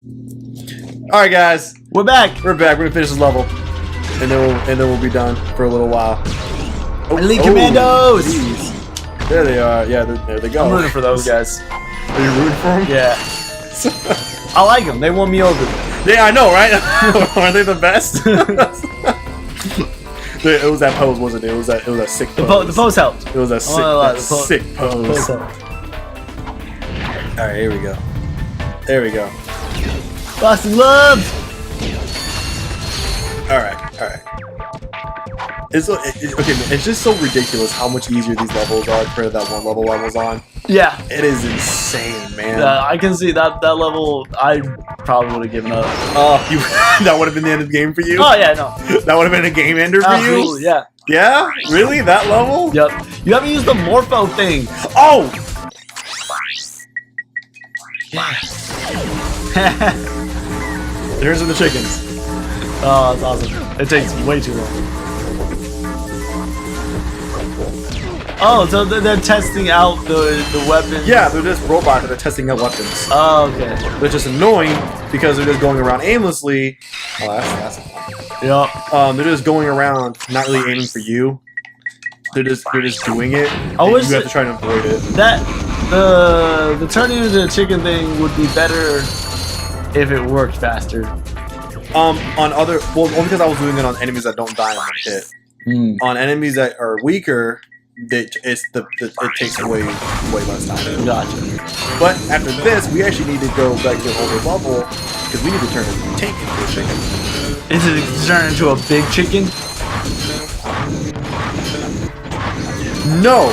All right, guys, We're back. we're back. We're gonna finish this level, and then we'll be done for a little while. Elite Commandos. Geez. There they are. Yeah, there they go. I'm rooting for those guys. Are you rooting for them? Yeah. I like them. They won me over. Yeah, I know, right? Aren't they the best? It was that pose, wasn't it? It was that sick pose. The pose helped. It was that sick pose. All right, here we go. There we go. Boston loves. All right. Okay, man, it's just so ridiculous how much easier these levels are compared to that one level I was on. Yeah. It is insane, man. Yeah, I can see that level. I probably would have given up. That would have been the end of the game for you? Oh yeah, no. That would have been a game ender for Absolutely, you? yeah. Yeah? Really? That level? Yep. You haven't used the Morpho thing. Oh! There's the chickens. Oh, that's awesome. It takes way too long. Oh, so they're testing out the weapons. Yeah, they're just robots that are testing out weapons. Oh, okay. They're just annoying because they're just going around aimlessly. Oh, that's Yep. they're just going around, not really aiming for you. They're just doing it. I wish you have to try to avoid it. That the turning into a chicken thing would be better if it worked faster. Only because I was doing it on enemies that don't die in one hit. On enemies that are weaker, it takes way less time. Gotcha. But after this, we actually need to go back to an older level because we need to turn a tank into a chicken. Is it turned into a big chicken? No,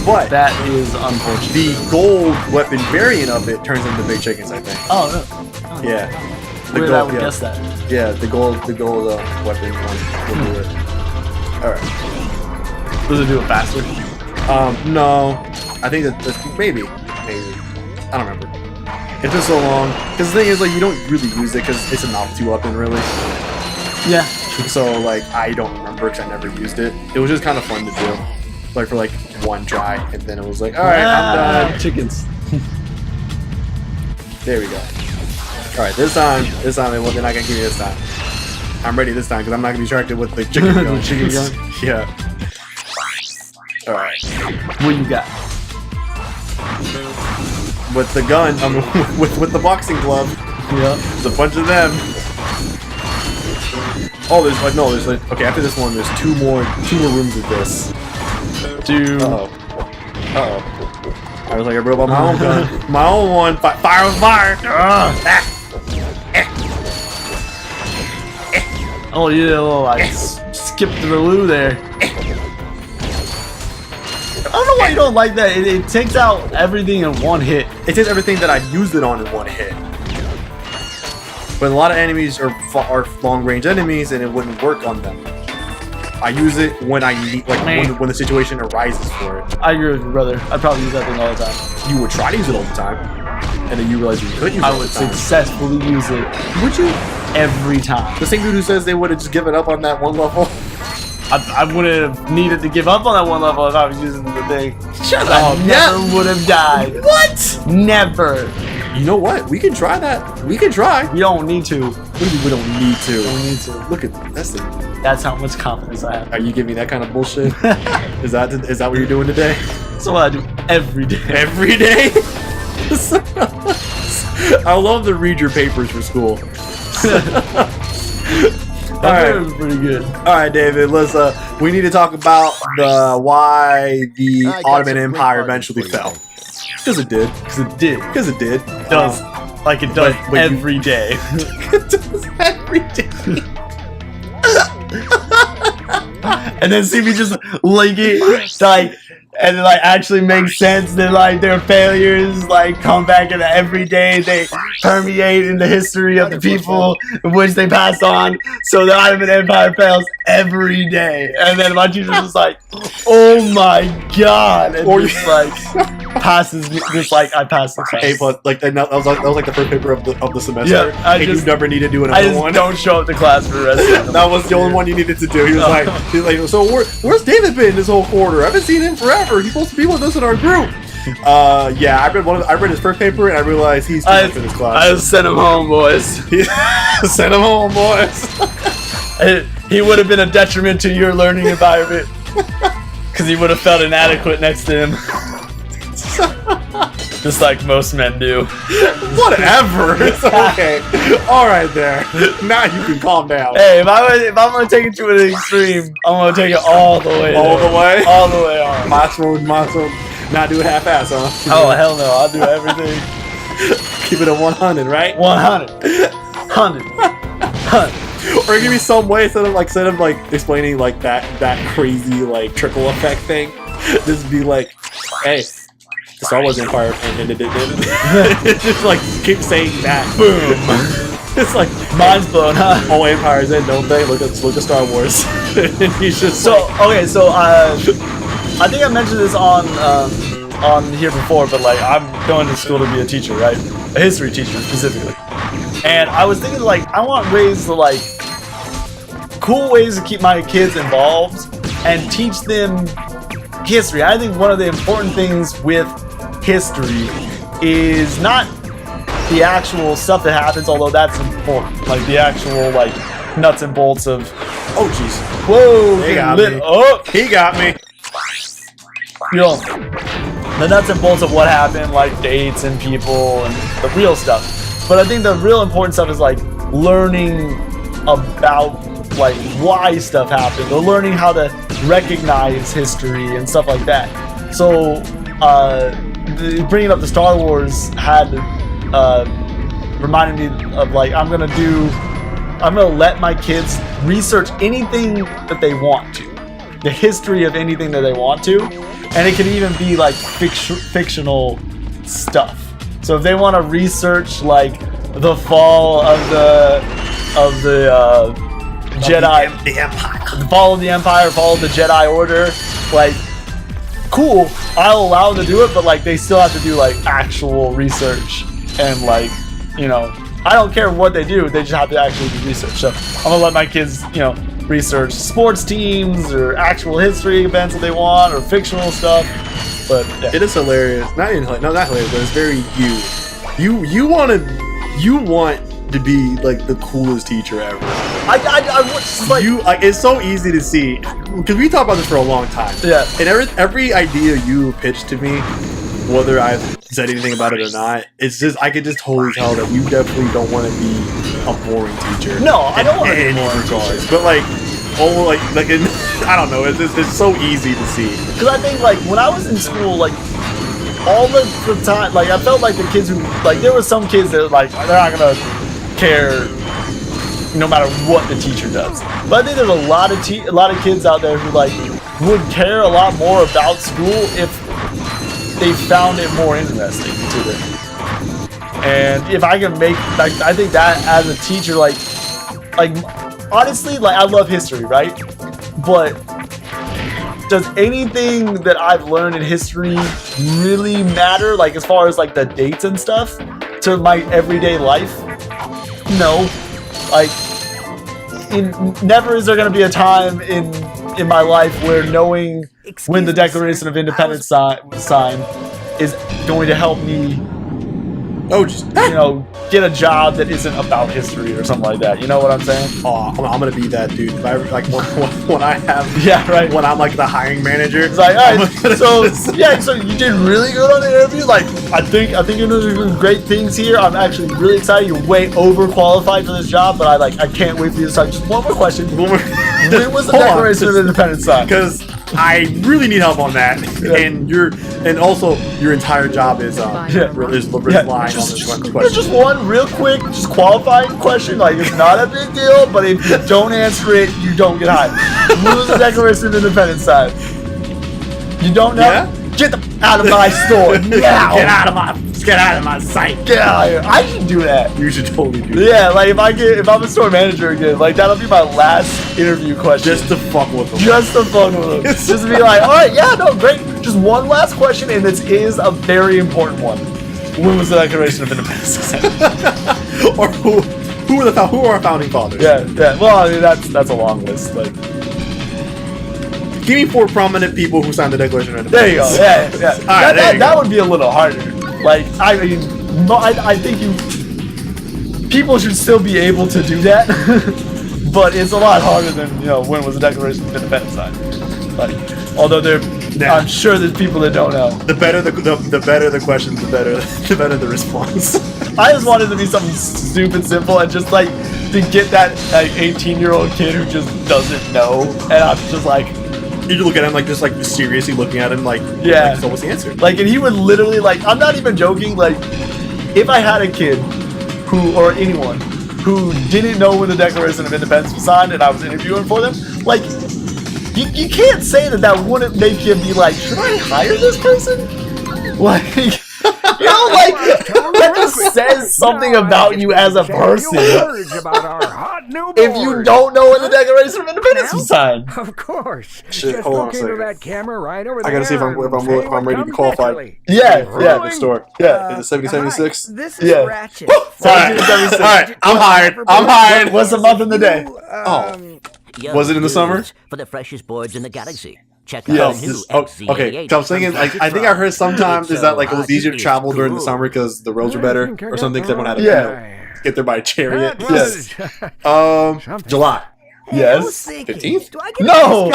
but That is unfortunate. the gold weapon variant of it turns into big chickens, I think. Oh no. Oh. Yeah. Weird, I would guess that. Yeah, the gold weapon one will do it. All right. Does it do it faster? No, I think that's maybe. I don't remember. It's been so long. Because the thing is, like, you don't really use it because it's a novelty weapon, really. Yeah. So, like, I don't remember because I never used it. It was just kind of fun to do, like for like one try, and then it was like, all right, I'm done. Chickens. There we go. All right, this time, they're not gonna give me this time. I'm ready this time because I'm not gonna be distracted with the chicken gun. The chicken gun? Yeah. All right. What you got? With the gun, with the boxing glove. Yeah. There's a bunch of them. Oh, there's okay. After this one, there's two more rooms of this. Uh oh. I was like, I broke out my own gun, my own one. Fire on fire. Oh, you did a little like skip to the loo there. I don't know why you don't like that. It takes out everything in one hit. It takes everything that I used it on in one hit. But a lot of enemies are long range enemies, and it wouldn't work on them. I use it when I need, like when the situation arises for it. I agree with you, brother. I probably use that thing all the time. You would try to use it all the time, and then you realize you couldn't use it all I the would time. successfully use it. Would you? Every time. The same dude who says they would have just given up on that one level. I wouldn't have needed to give up on that one level if I was using the thing. Shut I never would have died. What? Never. You know what? We can try that. We can try. We don't need to. What do you mean we don't need to? We don't need to. Look at that's the. That's how much confidence I have. Are you giving me that kind of bullshit? Is that what you're doing today? That's what I do every day. Every day? I love to read your papers for school. That was pretty good. All right, David. Let's. We need to talk about why the Ottoman Empire eventually fell. Because it did. Because it did. Because it did. It does. Like it does every day. It does every day. And then see me just link it, like, and it like actually makes sense that like their failures like come back in every day. They permeate in the history of the people in which they pass on. So the Ottoman Empire fails every day. And then my teacher was like, "Oh my god!" And Or just like passes me, just like I passed the class. A+, like that was like the first paper of the semester. Yeah, I and just- you never need to do I another just one. don't show up to class for the rest of the That was the only one you needed to do. He was like, so where's David been this whole quarter? I haven't seen him forever. He's supposed to be with us in our group. Yeah, I read his first paper and I realized he's too much for this class. I just sent him home, boys. Send him home, boys. He would have been a detriment to your learning environment because he would have felt inadequate next to him. Just like most men do. Whatever. It's okay. All right, there. Now you can calm down. Hey, if I'm gonna take it to an extreme, I'm gonna take it all the way. All the way. All the way on. Macho, not do half-ass, huh? Oh hell no! I'll do everything. Keep it at 100, right? 100. 100. Or give me some way instead of like explaining like that crazy like trickle effect thing. Just be like, hey. The Star Wars Empire ended. It's just like keep saying that. Boom. It's like mind's blown, huh? All empires end, don't they? Look at Star Wars. And he's just so okay. So I think I mentioned this on here before, but like I'm going to school to be a teacher, right? A history teacher specifically. And I was thinking like I want ways to like cool ways to keep my kids involved and teach them history. I think one of the important things with history is not the actual stuff that happens, although that's important. Like the actual like nuts and bolts of oh jeez. Whoa, he got lit me. up. He got me. You know, the nuts and bolts of what happened, like dates and people and the real stuff. But I think the real important stuff is like learning about like why stuff happened, or learning how to recognize history and stuff like that. So bringing up the Star Wars had reminded me of like I'm gonna let my kids research anything that they want to, the history of anything that they want to, and it can even be like fictional stuff. So if they want to research like the fall of the Jedi, the Empire, the fall of the Empire, fall of the Jedi Order, like cool, I'll allow them to do it, but like they still have to do like actual research and like, you know, I don't care what they do, they just have to actually do research. So I'm gonna let my kids, you know, research sports teams or actual history events that they want or fictional stuff. But yeah. It is hilarious. Not hilarious, but it's very you want to be like the coolest teacher ever. It's so easy to see because we talked about this for a long time. Yeah. And every idea you pitched to me, whether I've said anything about it or not, it's just I could just totally tell that you definitely don't want to be a boring teacher. No, I don't want to be a boring teacher. But like, I don't know. It's so easy to see. Because I think like when I was in school, like all the time, like I felt like the kids who like there were some kids that like they're not gonna care no matter what the teacher does. But I think there's a lot of kids out there who like would care a lot more about school if they found it more interesting to them. And if I can make like I think that as a teacher like honestly like I love history, right? But does anything that I've learned in history really matter, like as far as like the dates and stuff, to my everyday life? No. Like, never is there going to be a time in my life where knowing when the Declaration of Independence signed is going to help me, you know, get a job that isn't about history or something like that. You know what I'm saying? Oh, I'm gonna be that dude. If I like when I have when I'm like the hiring manager. It's like, all right, so you did really good on the interview. Like, I think you're doing great things here. I'm actually really excited. You're way overqualified for this job, but I can't wait for you to start. Just one more question. When was the Declaration of Independence signed? Because I really need help on that, and also your entire job is relying on this one question. There's just one real quick, just qualifying question. Like it's not a big deal, but if you don't answer it, you don't get hired. When was the Declaration of Independence signed? You don't know? Yeah? Get out of my store now! Get out of my sight! Get out of here! I should do that. You should totally do that. Yeah, like if I'm a store manager again, like that'll be my last interview question. Just to fuck with them. Just to fuck with them. Just to be like, all right, yeah, no, great. Just one last question, and this is a very important one. When was the Declaration of Independence? Or who are our founding fathers? Yeah. Well, I mean that's a long list. Like, Give me 4 prominent people who signed the Declaration of There you go. Independence. Yeah. All right, That would be a little harder. Like, I mean, I think people should still be able to do that, but it's a lot harder than when was the Declaration of Independence signed. Like, although I'm sure there's people that don't know. The better the questions, the better the response. I just wanted to be something stupid, simple, and just like to get that 18-year-old kid who just doesn't know, and I'm just like. You look at him like just like seriously looking at him like so what's the answer? Like, and he would literally like, I'm not even joking, like if I had a kid or anyone who didn't know when the Declaration of Independence was signed and I was interviewing for them, like you can't say that wouldn't make him be like, should I hire this person? Like like that just says something about you as a person. If you don't know when the Declaration of Independence was signed. Of course. Shit, hold on a second. That camera right over I gotta see if I'm ready to be qualified. Yeah. The store. Yeah. Is it 7076? This is Ratchet. Alright, I'm hired. What's the month and the day? Was it in the summer? For the freshest boards in the galaxy. Check out Yes. new Okay. So I was thinking, like, I think I heard sometimes is that like it was easier to travel during the summer because the roads were better or something. Because everyone had to get there by chariot. Yes. July. Yes. 15th? No.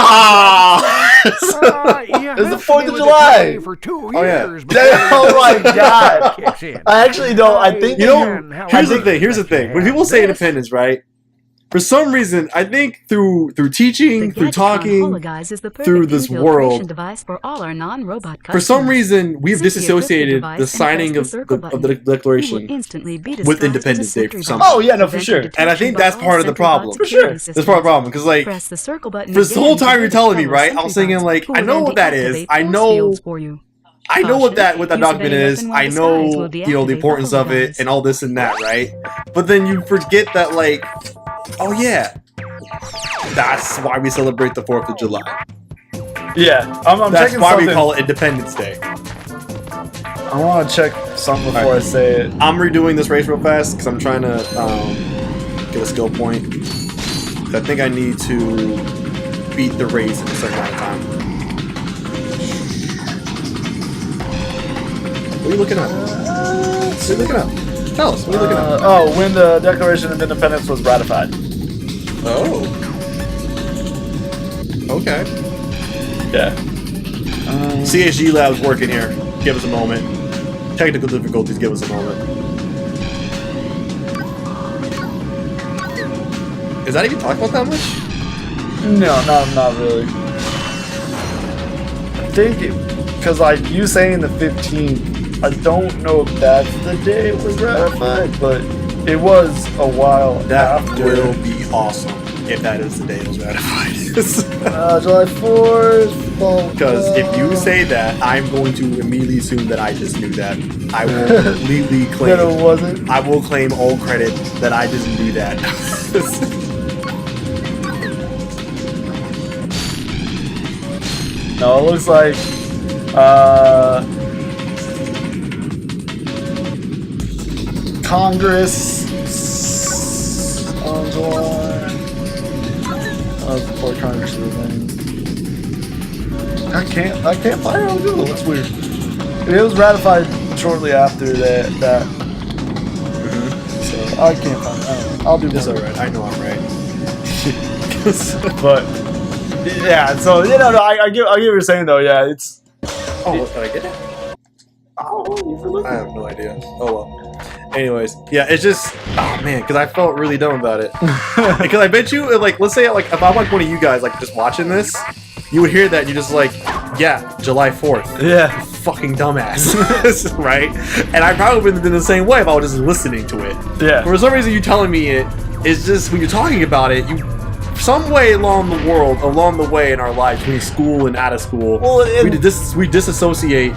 It's the 4th of July. For 2 Oh, yeah. years. Oh my God. I actually don't. I think Here's the thing. When people say independence, right? For some reason, I think through teaching, through talking, through this world, for some reason, we've disassociated the signing of the Declaration with Independence Day for some reason. Oh, yeah, no, for sure. And I think that's part of the problem. For sure. That's part of the problem. Because, like, for this whole time you're telling me, right, I was thinking, like, I know what that is. I know what that document is. I know, the importance of it and all this and that, right? But then you forget that, like, oh yeah, that's why we celebrate the 4th of July. Yeah, I'm that's checking why something. we call it Independence Day. I want to check something before I say it. I'm redoing this race real fast because I'm trying to get a skill point. I think I need to beat the race in a certain amount of time. What are you looking up? What are you looking up? Tell us. What are you looking at? When the Declaration of Independence was ratified. Oh. Okay. Yeah. CSG Lab's working here. Give us a moment. Technical difficulties. Give us a moment. Is that even talk about that much? No, not really. I think because like you saying the 15th. I don't know if that's the day it was ratified, but it was a while after. That will be awesome if that is the day it was ratified. July 4th. Because if you say that, I'm going to immediately assume that I just knew that. I will completely claim. That it wasn't? I will claim all credit that I just knew that. No, it looks like Congress on July. Before Congress was in. I can't find it on Google. That's weird. It was ratified shortly after that. So I can't find it. I don't know. I'll do this. Alright, I know I'm right. But yeah, so I get what you're saying though. Yeah, it's. Oh, did I get it? Oh, you forgot. I have no idea. Oh well. Anyways, yeah, it's just, oh man, because I felt really dumb about it. Because I bet you, like, let's say, like, if I'm like one of you guys, like, just watching this, you would hear that and you're just like, yeah, July 4th. Yeah. You fucking dumbass. Right? And I probably would have been the same way if I was just listening to it. Yeah. For some reason, you telling me it's just, when you're talking about it, you, some way along the way in our lives, between school and out of school, we disassociate.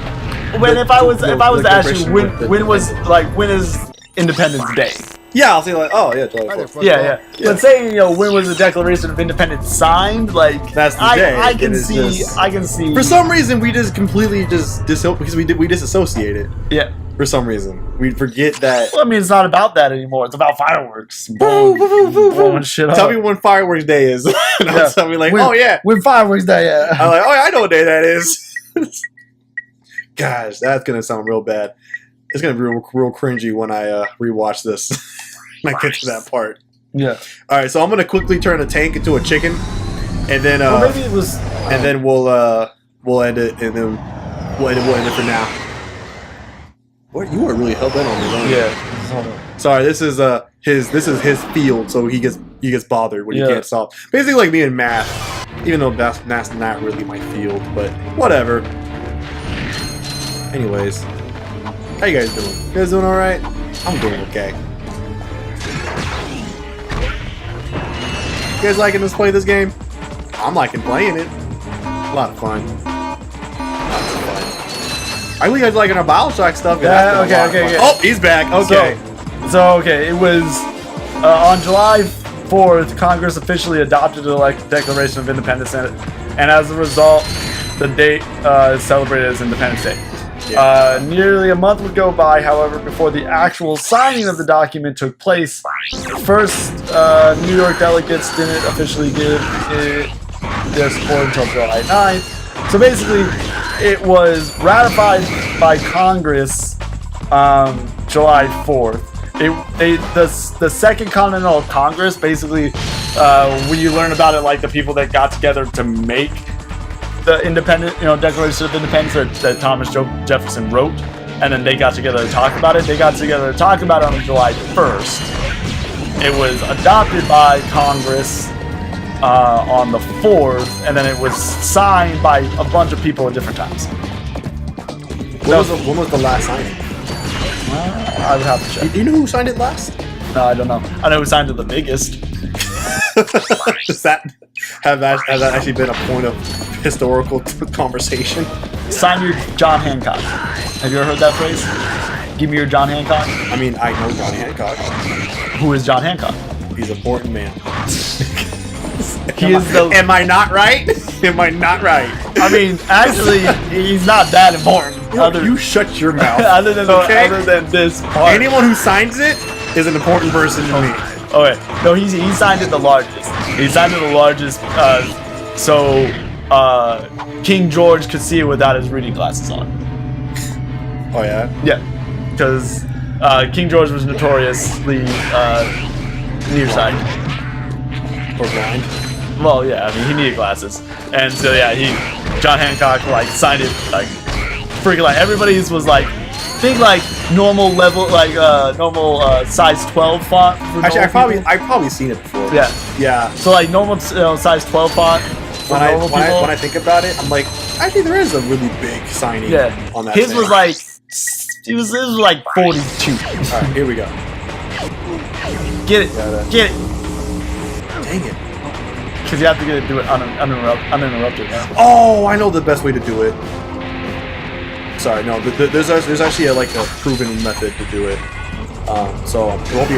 If I was to ask you when is Independence Day? Yeah, I'll say like, oh yeah, July 4th. Yeah. But saying, when was the Declaration of Independence signed? Like, That's the day. I can It is see. just- I can see. For some reason, we just completely because we disassociate it. Yeah. For some reason, we forget that. Well, I mean, it's not about that anymore. It's about fireworks. Blowing shit up. Tell me when fireworks day is. And I'll tell me like, When- oh yeah. When fireworks day, yeah. I'm like, oh yeah, I know what day that is. Gosh, that's gonna sound real bad. It's gonna be real cringy when I rewatch this. When I get to that part. Yeah. All right, so I'm gonna quickly turn a tank into a chicken, and then Well, maybe it was. and then we'll end it, and then we'll end it for now. What, you are really hell bent on this, aren't you? Yeah. Hold on. Sorry, this is his field, so he gets bothered when he Yeah. can't solve. Basically, like me in math, even though that's not really my field, but whatever. Anyways, how you guys doing? You guys doing all right? I'm doing okay. You guys liking us play this game? I'm liking playing it. A lot of fun. Lots of fun. I really guys liking our Bioshock stuff. Yeah, That's been a lot of okay. fun. Oh, he's back. Okay. So okay, it was on July 4th, Congress officially adopted the Declaration of Independence, and as a result, the date is celebrated as Independence Day. Yeah. Nearly a month would go by, however, before the actual signing of the document took place. First, New York delegates didn't officially give it their support until July 9th. So basically, it was ratified by Congress July 4th. The Second Continental Congress, basically, when you learn about it, like the people that got together to make the Declaration of Independence that Thomas Jefferson wrote, and then they got together to talk about it. They got together to talk about it on July 1st. It was adopted by Congress on the 4th, and then it was signed by a bunch of people at different times. When was the last signing? I would have to check. Do you know who signed it last? No, I don't know. I know who signed it the biggest. Does that has that actually been a point of historical conversation? Sign your John Hancock. Have you ever heard that phrase? Give me your John Hancock. I mean, I know John Hancock. Who is John Hancock? He's an important man. He is the. Am I not right? Am I not right? I mean, actually, he's not that important. You shut your mouth. Other than okay? other than this part. Anyone who signs it is an important person to me. Okay. No, he signed it the largest. He signed it the largest, so King George could see it without his reading glasses on. Oh yeah. Yeah, because King George was notoriously nearsighted. Or blind. Well, yeah, I mean, he needed glasses, and so yeah, John Hancock signed it freaking everybody's was think normal level normal size 12 font. Actually, I've probably seen it before. Yeah. Yeah. So normal size 12 font. When I think about it, I'm like, actually, there is a really big signing on that. His thing. was it was 42. All right, here we go. Get it. Get it. Dang it. Because you have to do it uninterrupted. Yeah. Oh, I know the best way to do it. Sorry, no. There's actually a proven method to do it. So it won't be.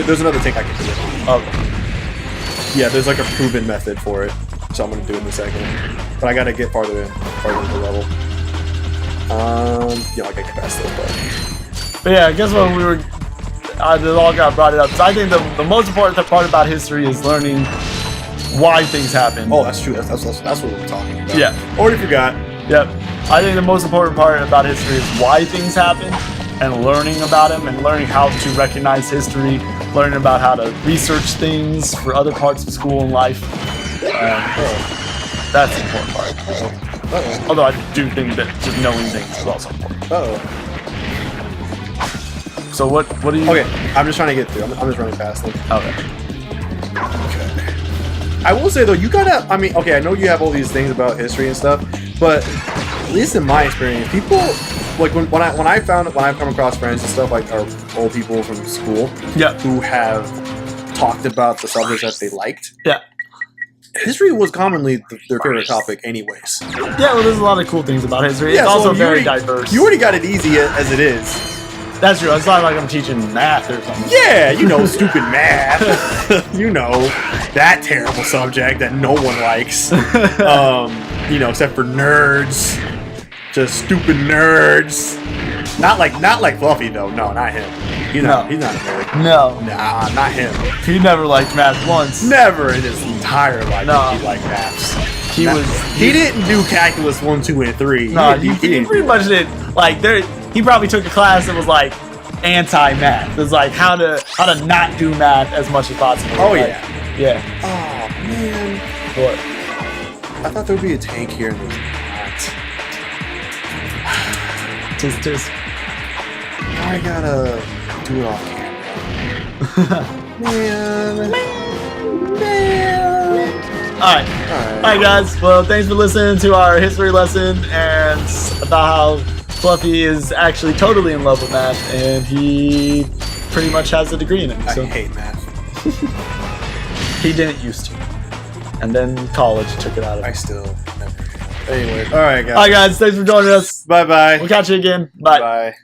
There's another thing I can do it. Okay. Yeah, there's a proven method for it. So I'm gonna do it in a second. But I gotta get farther into the level. Yeah, I gotta get past this part. But yeah, I guess when we were, it all got brought up. So I think the most important part about history is learning why things happen. Oh, that's true. That's what we're talking about. Yeah. Already forgot. Yep. I think the most important part about history is why things happen and learning about them and learning how to recognize history, learning about how to research things for other parts of school and life. That's the important part. Uh-oh. Although I do think that just knowing things is also important. Uh-oh. So what do you... Okay, I'm just trying to get through. I'm just running past them. Okay. I will say though, you gotta. I mean, okay, I know you have all these things about history and stuff, but at least in my experience, people when I've come across friends and stuff or old people from school, who have talked about the subjects that they liked. Yeah. History was commonly their favorite topic, anyways. Yeah, well, there's a lot of cool things about history. Yeah, it's also so very diverse. You already got it easy as it is. That's true. It's not like I'm teaching math or something. Yeah, you know, stupid math. You know, that terrible subject that no one likes. You know, except for nerds. Just stupid nerds. Not like Fluffy though. No, not him. He's not a nerd. No. Nah, not him. He never liked math once. Never in his entire life No. did he like maths. He He didn't do calculus 1, 2, and 3. No, he he pretty much did. Like he probably took a class that was like anti-math. It was like how to not do math as much as possible. Oh, like, yeah. Yeah. Oh man. What? I thought there would be a tank here in this. Tisk. I gotta do it off camera. Man. Alright. Alright, guys. Well, thanks for listening to our history lesson and about how Fluffy is actually totally in love with math and he pretty much has a degree in it. So I hate math. he didn't used to. And then college took it out of him. I still never. Anyway, alright guys. Alright, guys. Thanks for joining us. Bye bye. We'll catch you again. Bye. Bye.